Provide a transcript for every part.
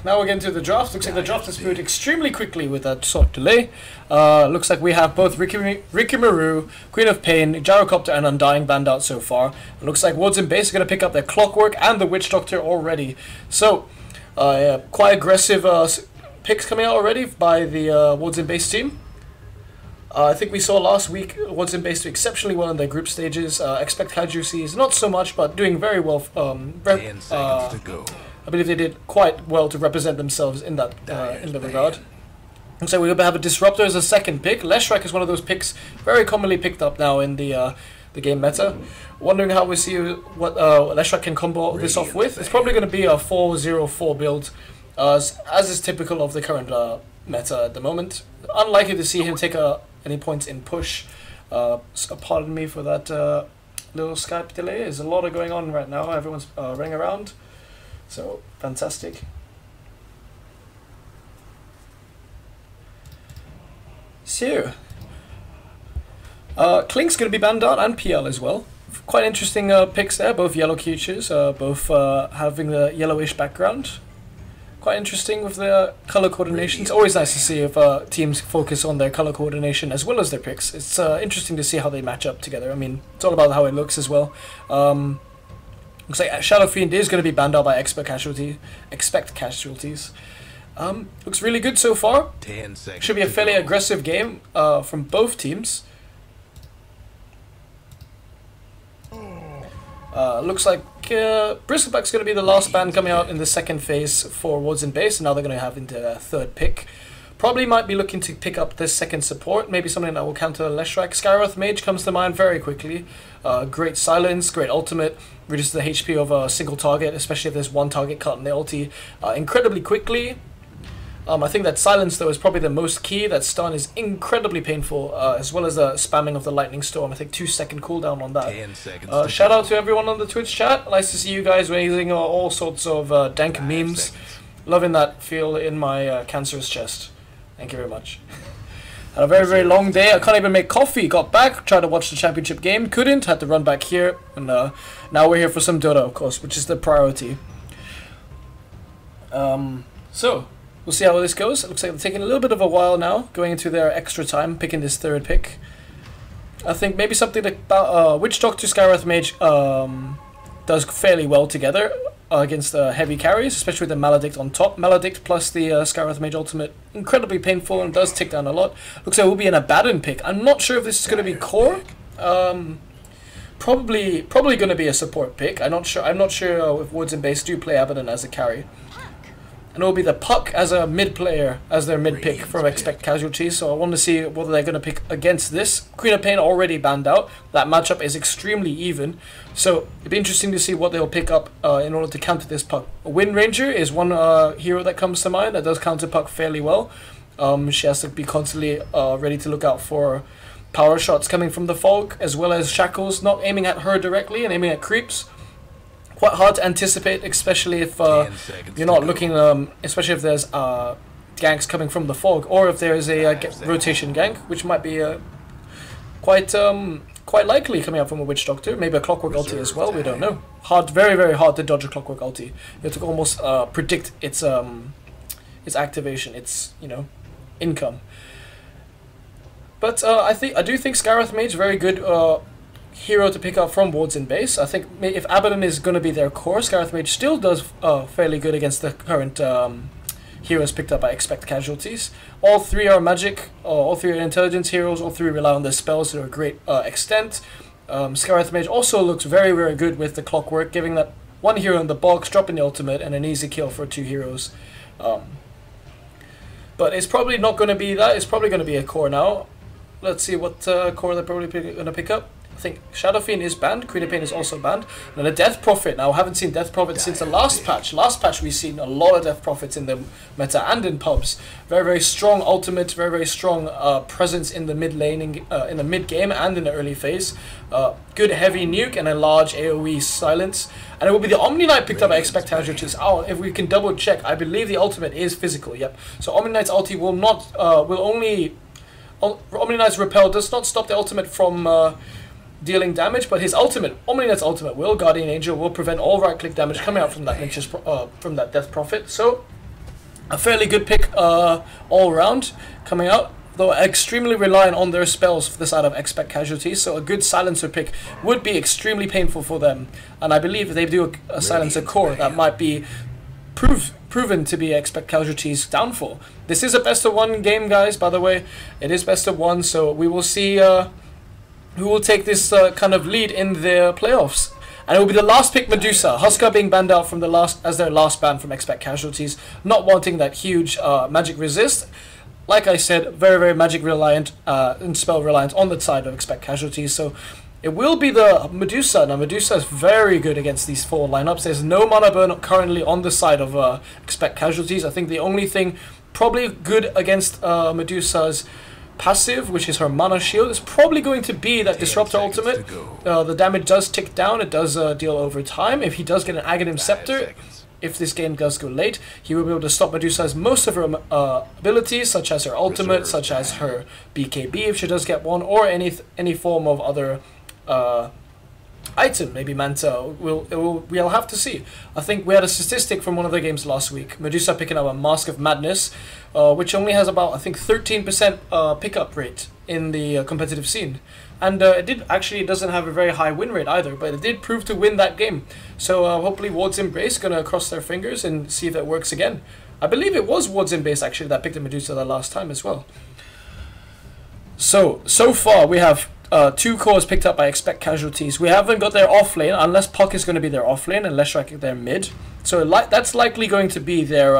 Now we're getting to the draft. Looks like the draft has moved extremely quickly with that short delay. Looks like we have both Ricky Maru, Queen of Pain, Gyrocopter, and Undying banned out so far. It looks like Woods and Base are going to pick up their Clockwork and the Witch Doctor already. So, yeah, quite aggressive picks coming out already by the Woods and Base team. I think we saw last week Woods and Base do exceptionally well in their group stages. Expect Casualties not so much, but doing very well. 10 seconds to go. I believe they did quite well to represent themselves in that in the regard. And so we're going to have a Disruptor as a second pick. Leshrac is one of those picks very commonly picked up now in the game meta. Wondering how we see what Leshrac can combo this off with. It's probably going to be a 4-0-4 build, as is typical of the current meta at the moment. Unlikely to see him take any points in push. So pardon me for that little Skype delay. There's a lot going on right now. Everyone's running around. So, fantastic. So, Klink's going to be banned out, and PL as well. Quite interesting picks there, both yellow creatures, both having the yellowish background. Quite interesting with the color coordination. It's always nice to see if teams focus on their color coordination as well as their picks. It's interesting to see how they match up together. I mean, it's all about how it looks as well. Looks like Shadow Fiend is going to be banned out by Expect Casualties. Looks really good so far. 10 seconds. Should be a fairly aggressive game from both teams. Looks like Bristleback's going to be the last ban coming out in the second phase for Woods and Base, and now they're going to have into their third pick. Probably might be looking to pick up this second support, maybe something that will counter Leshrac. Skywrath Mage comes to mind very quickly. Great silence, great ultimate, reduces the HP of a single target, especially if there's one target cut in the ulti incredibly quickly. I think that silence though is probably the most key. That stun is incredibly painful, as well as the spamming of the lightning storm. I think 2-second cooldown on that. 10 seconds. Shout out to everyone on the Twitch chat. Nice to see you guys raising all sorts of dank memes. Seconds. Loving that feel in my cancerous chest. Thank you very much. Had a very, very long day. I can't even make coffee. Got back, tried to watch the championship game. Couldn't. Had to run back here. And now we're here for some Dota, of course, which is the priority. So, we'll see how this goes. It looks like they're taking a little bit of a while now, going into their extra time, picking this third pick. I think maybe something like Witch Doctor, Skywrath Mage does fairly well together against heavy carries, especially with the Maledict on top. Maledict plus the Skywrath Mage ultimate, incredibly painful and does tick down a lot. Looks like it will be an Abaddon pick. I'm not sure if this is going to be core. Probably going to be a support pick. I'm not sure if Woods and Base do play Abaddon as a carry. And it will be the Puck as a mid player, as their mid pick from Expect Casualties. So I want to see whether they're going to pick against this. Queen of Pain already banned out. That matchup is extremely even. So it'd be interesting to see what they'll pick up in order to counter this Puck. Wind Ranger is one hero that comes to mind that does counter Puck fairly well. She has to be constantly ready to look out for power shots coming from the fog, as well as shackles, not aiming at her directly and aiming at creeps. Quite hard to anticipate, especially if you're not looking, especially if there's ganks coming from the fog, or if there is a rotation gank, which might be quite likely coming out from a Witch Doctor. Maybe a Clockwork ulti as well. We don't know. Very, very hard to dodge a Clockwork ulti. You have to almost predict its activation, its income. But I do think Skywrath Mage very good. Hero to pick up from Woods and Base. I think if Abaddon is going to be their core, Skywrath Mage still does fairly good against the current heroes picked up by Expect Casualties. All three are magic, all three are intelligence heroes, all three rely on their spells to a great extent. Skywrath Mage also looks very, very good with the Clockwork, giving that one hero in the box, dropping the ultimate, and an easy kill for two heroes. But it's probably not going to be that, it's probably going to be a core now. Let's see what core they're probably going to pick up. I think Shadow Fiend is banned, Queen of Pain is also banned, and a Death Prophet. Now, I haven't seen Death Prophet since the last patch. Last patch we've seen a lot of Death Prophets in the meta and in pubs. Very, very strong ultimate, very, very strong presence in the mid laning, in the mid game and in the early phase. Good heavy nuke and a large AoE silence. And it will be the Omni Knight picked up by Expect Casualties. Oh, if we can double check, I believe the ultimate is physical, yep. So Omni Knight's ulti will not, will only, Omni Knight's repel does not stop the ultimate from dealing damage, but his ultimate, Omni Knight's ultimate will, Guardian Angel, will prevent all right-click damage coming out from that from that Death Prophet. So a fairly good pick all round coming out, though extremely reliant on their spells for the side of Expect Casualties, so a good silencer pick would be extremely painful for them. And I believe if they do a silencer core, that might be proven to be Expect Casualties' downfall. This is a best of one game, guys, by the way. It is best of one, so we will see who will take this kind of lead in the playoffs. And it will be the last pick, Medusa. Huskar being banned out from the as their last ban from Expect Casualties, not wanting that huge magic resist. Like I said, very, very magic reliant and spell reliant on the side of Expect Casualties. So it will be the Medusa. Now Medusa is very good against these 4 lineups. There's no mana burn currently on the side of Expect Casualties. I think the only thing probably good against Medusa's passive, which is her mana shield, is probably going to be that Disruptor ultimate. The damage does tick down, it does deal over time. If he does get an Aghanim Scepter, if this game does go late, he will be able to stop Medusa's most of her abilities, such as her ultimate, such as her BKB if she does get one, or any form of other item, maybe Manta. We'll have to see. I think we had a statistic from one of the games last week. Medusa picking up a Mask of Madness, which only has about, I think, 13% pickup rate in the competitive scene. And it doesn't have a very high win rate either, but it did prove to win that game. So hopefully Ward's Embrace gonna cross their fingers and see if it works again. I believe it was Ward's Embrace actually that picked the Medusa the last time as well. So far we have 2 cores picked up by Expect Casualties. We haven't got their off lane, unless Puck is going to be their off lane and Leshrac their mid. So that's likely going to be their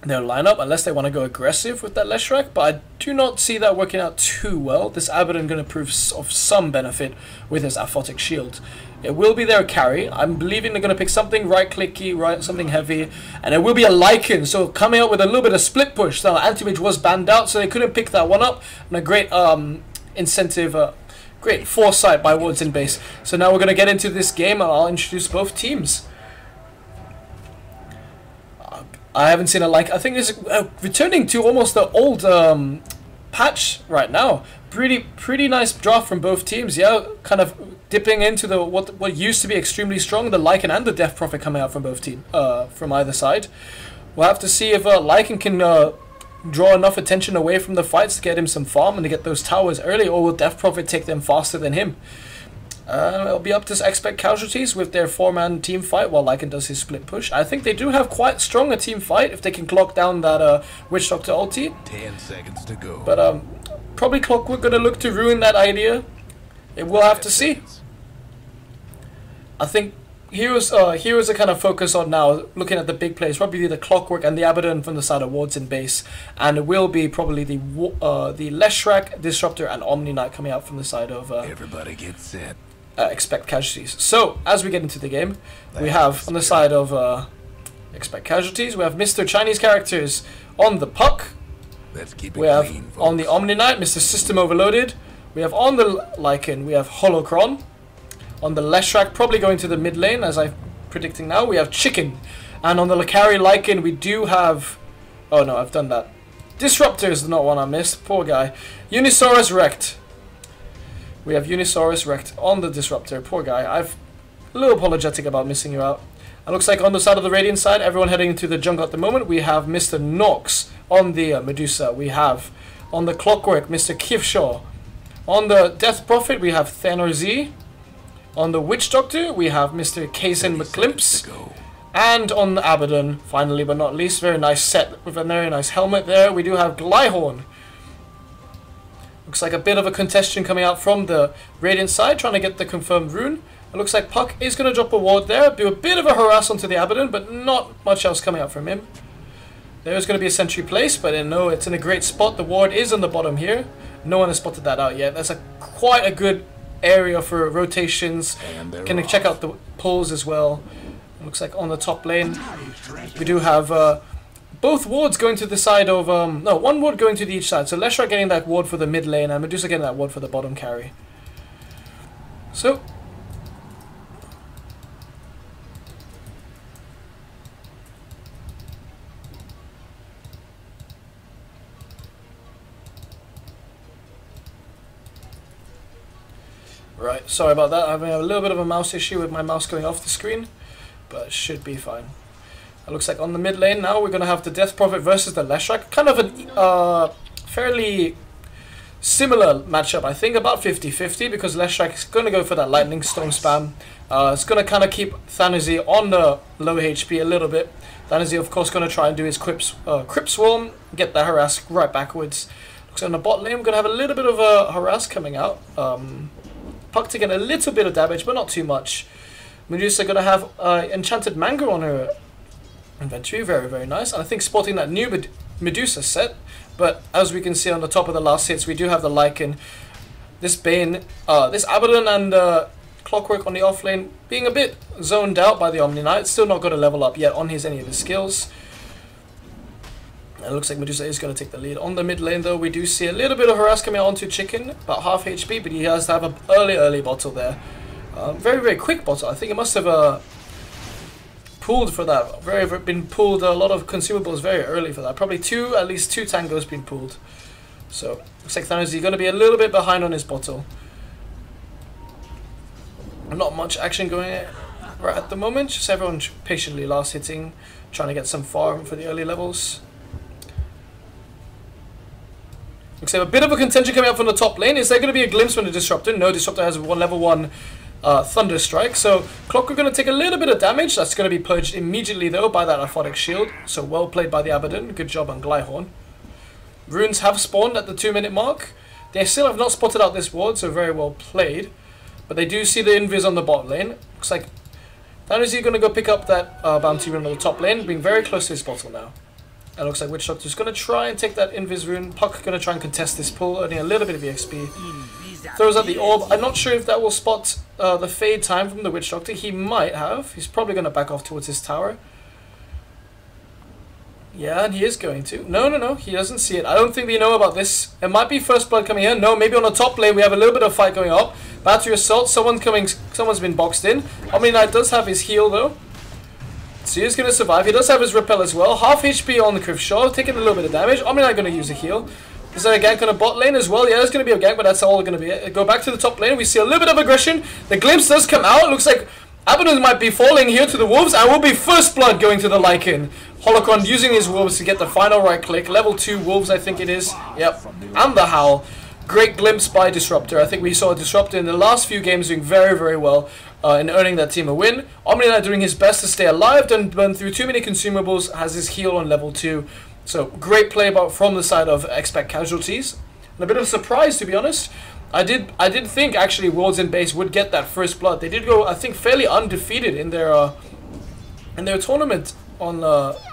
lineup, unless they want to go aggressive with that Leshrac. But I do not see that working out too well. This Abaddon going to prove of some benefit with his Aphotic Shield. It will be their carry. I'm believing they're going to pick something right-clicky, something heavy, and it will be a Lycan. So coming out with a little bit of split push. Now Anti-Mage was banned out, so they couldn't pick that one up. And a great incentive, great foresight by Woods in base. So now we're going to get into this game and I'll introduce both teams. I haven't seen a I think this is returning to almost the old patch right now. Pretty nice draft from both teams. Yeah, kind of dipping into the what used to be extremely strong, the Lycan and the Death Prophet coming out from both from either side. We'll have to see if Lycan can draw enough attention away from the fights to get him some farm and to get those towers early, or will Death Prophet take them faster than him? It'll be up to Expect Casualties with their 4-man team fight while Lycan does his split push. I think they do have quite strong a team fight if they can clock down that Witch Doctor ulti. 10 seconds to go. But probably Clockwork gonna look to ruin that idea. We'll have to see. I think heroes are kind of focus on now, looking at the big plays, probably the Clockwork and the Abaddon from the side of Wards in base, and it will be probably the Leshrac, Disruptor, and Omni Knight coming out from the side of everybody get set. Expect Casualties. So as we get into the game, we have on the side of Expect Casualties, we have Mr. Chinese characters on the Puck. Let's keep it we have clean, on the Omni Knight, Mr. System Overloaded. We have on the Lycan, we have Holocron. On the Leshrac, probably going to the mid lane, as I'm predicting now, we have Chicken. And on the Lakari Lycan, we do have... Oh no, I've done that. Disruptor is not one I missed. Poor guy. Unisaurus wrecked. We have Unisaurus wrecked on the Disruptor. Poor guy. I've a little apologetic about missing you out. It looks like on the side of the Radiant side, everyone heading into the jungle at the moment. We have Mr. Nox on the Medusa. We have on the Clockwork, Mr. Kivshaw. On the Death Prophet, we have Thanor Z. On the Witch Doctor, we have Mr. Kaysen McClimps. And on the Abaddon, finally but not least, very nice set with a very nice helmet there. We do have Glyhorn. Looks like a bit of a contestation coming out from the Radiant side, trying to get the confirmed rune. It looks like Puck is going to drop a ward there, do a bit of a harass onto the Abaddon, but not much else coming out from him. There's going to be a sentry place, but no, it's in a great spot. The ward is on the bottom here. No one has spotted that out yet. That's quite a good area for rotations. Can check out the pulls as well. It looks like on the top lane we do have both wards going to the side of no, one ward going to each side. So Leshrac getting that ward for the mid lane and Medusa getting that ward for the bottom carry. So right, sorry about that. I'm having a little bit of a mouse issue with my mouse going off the screen, but it should be fine. It looks like on the mid lane now we're going to have the Death Prophet versus the Leshrac. Kind of a fairly similar matchup, I think, about 50-50, because Leshrac is going to go for that Lightning Storm spam. It's going to kind of keep Thanazy on the low HP a little bit. Thanazy, of course, going to try and do his Crypt Swarm, get the harass right backwards. Looks like on the bot lane we're going to have a little bit of a harass coming out. Puck taking a little bit of damage, but not too much. Medusa going to have Enchanted Mango on her inventory, very, very nice. And I think spotting that new Medusa set, but as we can see on the top of the last hits, we do have the Lycan, this Bane, this Abaddon and Clockwork on the offlane being a bit zoned out by the Omni Knight, still not got to level up yet on any of his skills. And it looks like Medusa is going to take the lead. On the mid lane though, we do see a little bit of harass coming onto Chicken, about half HP, but he has to have an early bottle there. Very, very quick bottle. I think it must have pulled for that. Been pulled a lot of consumables very early for that. Probably at least two tangos been pulled. So looks like Thanos is going to be a little bit behind on his bottle. Not much action going right at the moment. Just everyone patiently last hitting, trying to get some farm for the early levels. Looks like a bit of a contention coming up from the top lane. Is there going to be a glimpse from the Disruptor? No, Disruptor has level 1 Thunder Strike. So Clockwork going to take a little bit of damage. That's going to be purged immediately though by that Aphotic Shield. So well played by the Abaddon. Good job on Glyhorn. Runes have spawned at the 2-minute mark. They still have not spotted out this ward, so very well played. But they do see the invis on the bot lane. Looks like Thanos is going to go pick up that bounty rune on the top lane, being very close to his bottle now. And looks like Witch Doctor is going to try and take that invis rune. Puck going to try and contest this pull, earning a little bit of EXP. Throws out the orb. I'm not sure if that will spot the fade time from the Witch Doctor. He might have. He's probably going to back off towards his tower. Yeah, and he is going to. No, he doesn't see it. I don't think we know about this. It might be First Blood coming in. No, maybe on the top lane we have a little bit of fight going up. Battery Assault, someone's been boxed in. Omni Knight does have his heal though. So he's going to survive. He does have his Repel as well. Half HP on the Crivshaw, taking a little bit of damage. Omni Knight going to use a heal. Is there a gank on the bot lane as well? Yeah, there's going to be a gank, but that's all going to be it. Go back to the top lane. We see a little bit of aggression. The glimpse does come out. It looks like Abaddon might be falling here to the Wolves, and will be First Blood going to the Lycan. Holocron using his Wolves to get the final right click. Level 2 Wolves, I think it is. Yep. And the Howl. Great glimpse by Disruptor. I think we saw Disruptor in the last few games doing very, very well in earning that team a win. Omni Knight doing his best to stay alive, didn't burn through too many consumables, has his heal on level 2. So great play from the side of Expect Casualties. And a bit of a surprise, to be honest. I did think actually Worlds in Base would get that First Blood. They did go, I think, fairly undefeated in their tournament on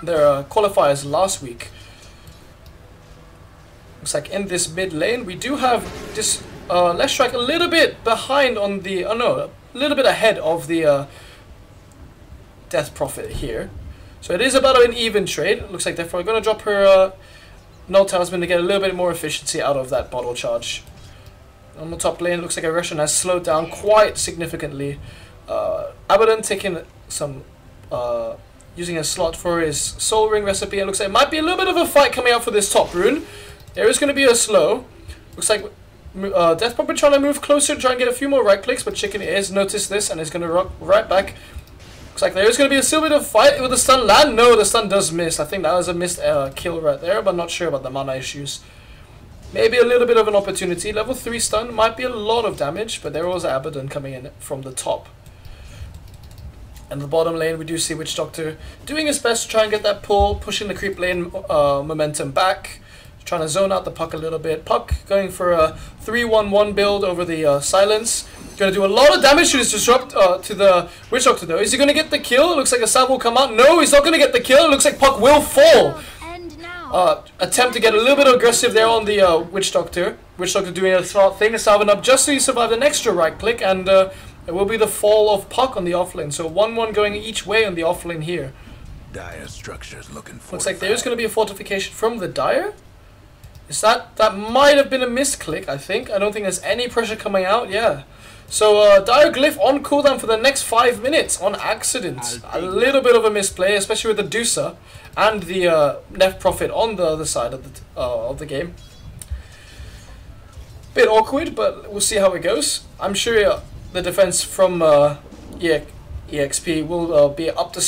their qualifiers last week. Looks like in this mid lane we do have this Leshrac a little bit behind on the a little bit ahead of the Death Prophet here. So it is about an even trade. It looks like they're going to drop her Null Talisman to get a little bit more efficiency out of that bottle charge. On the top lane, it looks like Aggression has slowed down quite significantly. Abaddon taking some, using a slot for his Soul Ring recipe. It looks like it might be a little bit of a fight coming out for this top rune. There is going to be a slow. Looks like Death Prophet trying to move closer, try and get a few more right clicks, but Chicken is noticed this and is going to rock right back. Looks like there is going to be a little bit of fight with the stun land. No, the stun does miss. I think that was a missed kill right there, but not sure about the mana issues. Maybe a little bit of an opportunity. Level 3 stun might be a lot of damage, but there was Abaddon coming in from the top. And the bottom lane, we do see Witch Doctor doing his best to try and get that pull, pushing the creep lane momentum back, trying to zone out the Puck a little bit. Puck going for a 3-1-1 build over the Silence. Going to do a lot of damage to his Disrupt, to the Witch Doctor though. Is he going to get the kill? It looks like a salve will come out. No, he's not going to get the kill. It looks like Puck will fall. Attempt to get a little bit aggressive there on the Witch Doctor. Witch Doctor doing a smart thing, salving up just so he survived an extra right click, and it will be the fall of Puck on the offlane. So 1-1 going each way on the offlane here. Dire structures looking for. Looks like there is going to be a fortification from the Dire. Is that might have been a misclick, I think. I don't think there's any pressure coming out. Yeah. So Dire Glyph on cooldown for the next 5 minutes on accident. A little bit of a misplay, especially with the Deucer and the Death Prophet on the other side of the game. Bit awkward, but we'll see how it goes. I'm sure the defense from EXP will be up to